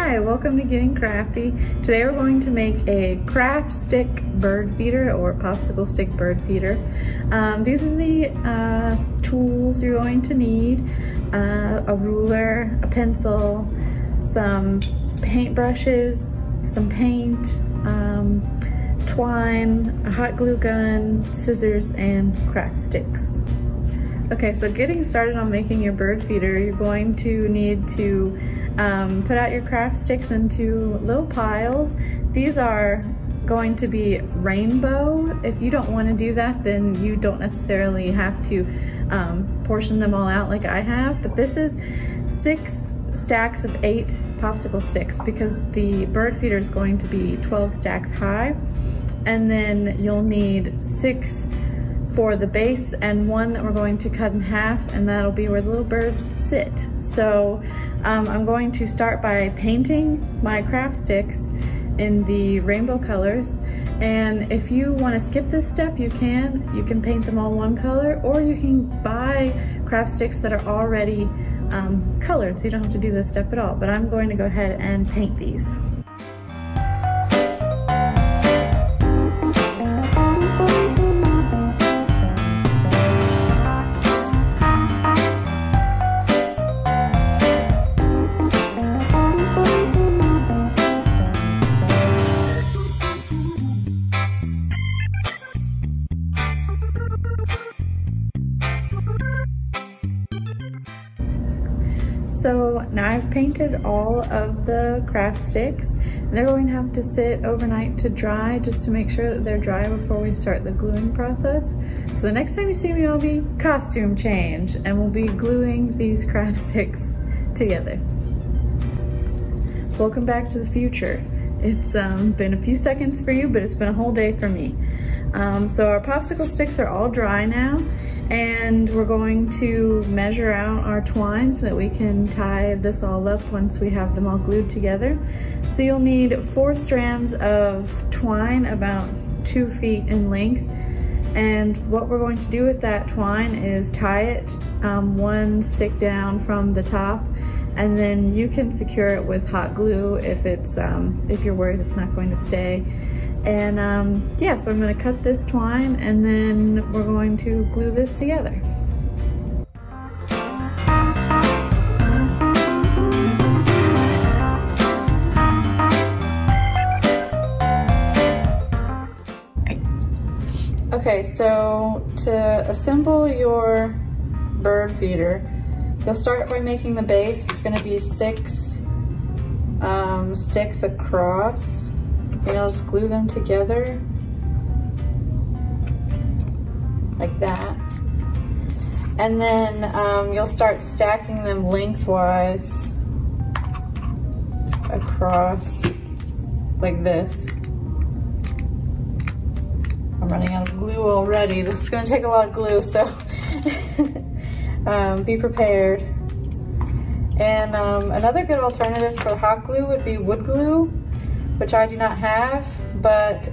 Hi, welcome to Getting Crafty. Today we're going to make a craft stick bird feeder or popsicle stick bird feeder. These are the tools you're going to need. A ruler, a pencil, some paint brushes, some paint, twine, a hot glue gun, scissors, and craft sticks. Okay, so getting started on making your bird feeder, you're going to need to put out your craft sticks into little piles. These are going to be rainbow. If you don't want to do that, then you don't necessarily have to portion them all out like I have, but this is 6 stacks of 8 popsicle sticks because the bird feeder is going to be 12 stacks high, and then you'll need 6 for the base and 1 that we're going to cut in half, and that'll be where the little birds sit. So I'm going to start by painting my craft sticks in the rainbow colors, and if you want to skip this step, you can. You can paint them all one color, or you can buy craft sticks that are already colored, so you don't have to do this step at all, but I'm going to go ahead and paint these. So now I've painted all of the craft sticks. They're going to have to sit overnight to dry just to make sure that they're dry before we start the gluing process. So the next time you see me, I'll be costume change and we'll be gluing these craft sticks together. Welcome back to the future. It's been a few seconds for you, but it's been a whole day for me. So our popsicle sticks are all dry now, and we're going to measure out our twine so that we can tie this all up once we have them all glued together. So you'll need 4 strands of twine about 2 feet in length, and what we're going to do with that twine is tie it 1 stick down from the top, and then you can secure it with hot glue if you're worried it's not going to stay. And yeah, so I'm going to cut this twine and then we're going to glue this together. Okay, so to assemble your bird feeder, you'll start by making the base. It's going to be 6 sticks across. And I'll just glue them together like that. And then you'll start stacking them lengthwise across like this. I'm running out of glue already. This is gonna take a lot of glue, so be prepared. And another good alternative for hot glue would be wood glue, which I do not have, but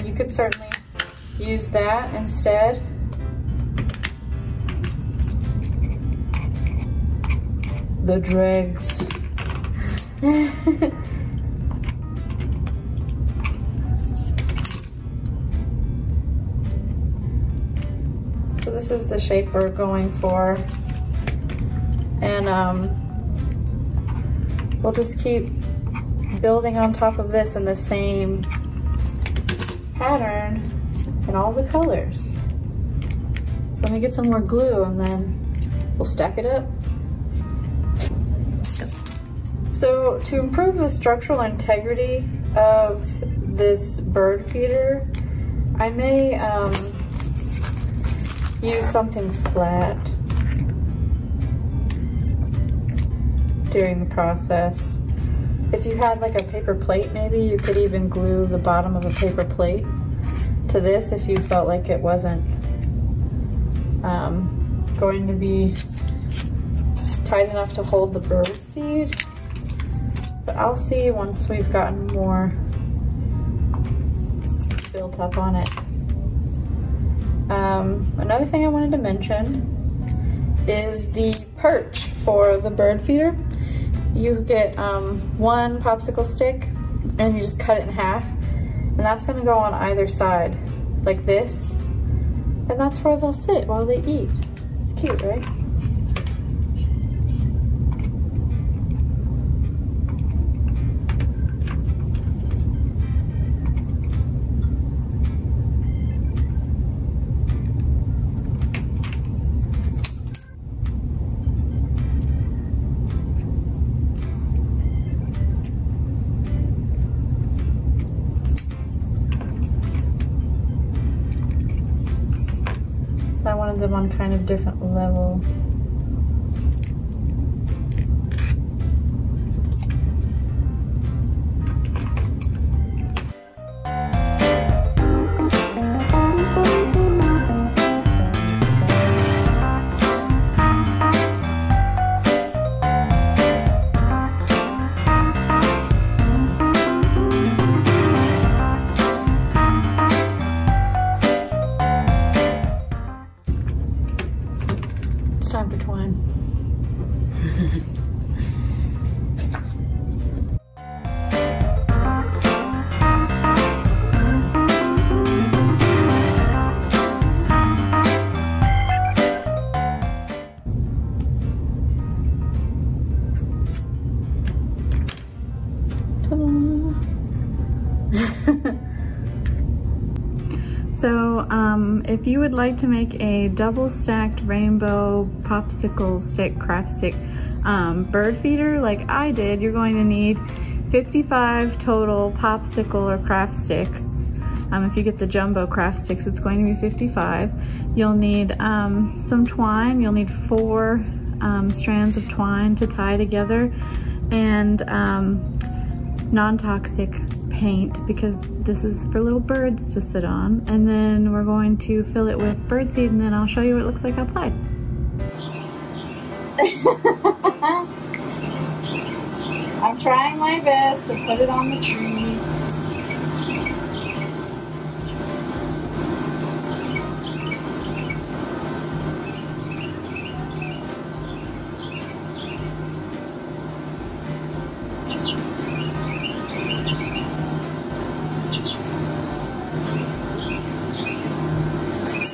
you could certainly use that instead. The dregs. So this is the shape we're going for, and we'll just keep building on top of this in the same pattern in all the colors. So let me get some more glue and then we'll stack it up. So to improve the structural integrity of this bird feeder, I may use something flat during the process. If you had like a paper plate, maybe you could even glue the bottom of a paper plate to this if you felt like it wasn't going to be tight enough to hold the bird seed. But I'll see once we've gotten more built up on it. Another thing I wanted to mention is the perch for the bird feeder. you get one popsicle stick and you just cut it in half, and that's gonna go on either side like this, and that's where they'll sit while they eat. It's cute, right? I wanted them on kind of different levels. Time for twine. So if you would like to make a double stacked rainbow popsicle stick, craft stick bird feeder like I did, you're going to need 55 total popsicle or craft sticks. If you get the jumbo craft sticks, it's going to be 55. You'll need some twine. You'll need 4 strands of twine to tie together, and non-toxic paint, because this is for little birds to sit on. And then we're going to fill it with birdseed, and then I'll show you what it looks like outside. I'm trying my best to put it on the tree.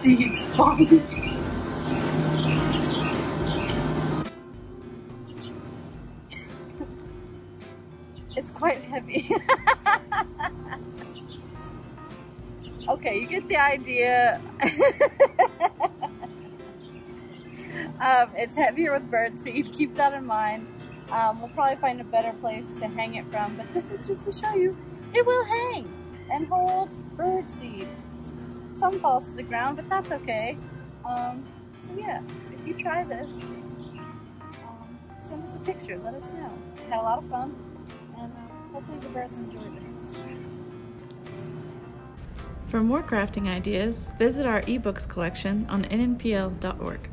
Seeds falling. It's quite heavy. Okay, you get the idea. It's heavier with birdseed. Keep that in mind. We'll probably find a better place to hang it from, but this is just to show you it will hang and hold birdseed. Some falls to the ground, but that's okay. So yeah, if you try this, send us a picture, let us know. We had a lot of fun, and hopefully the birds enjoyed this. For more crafting ideas, visit our ebooks collection on nnpl.org.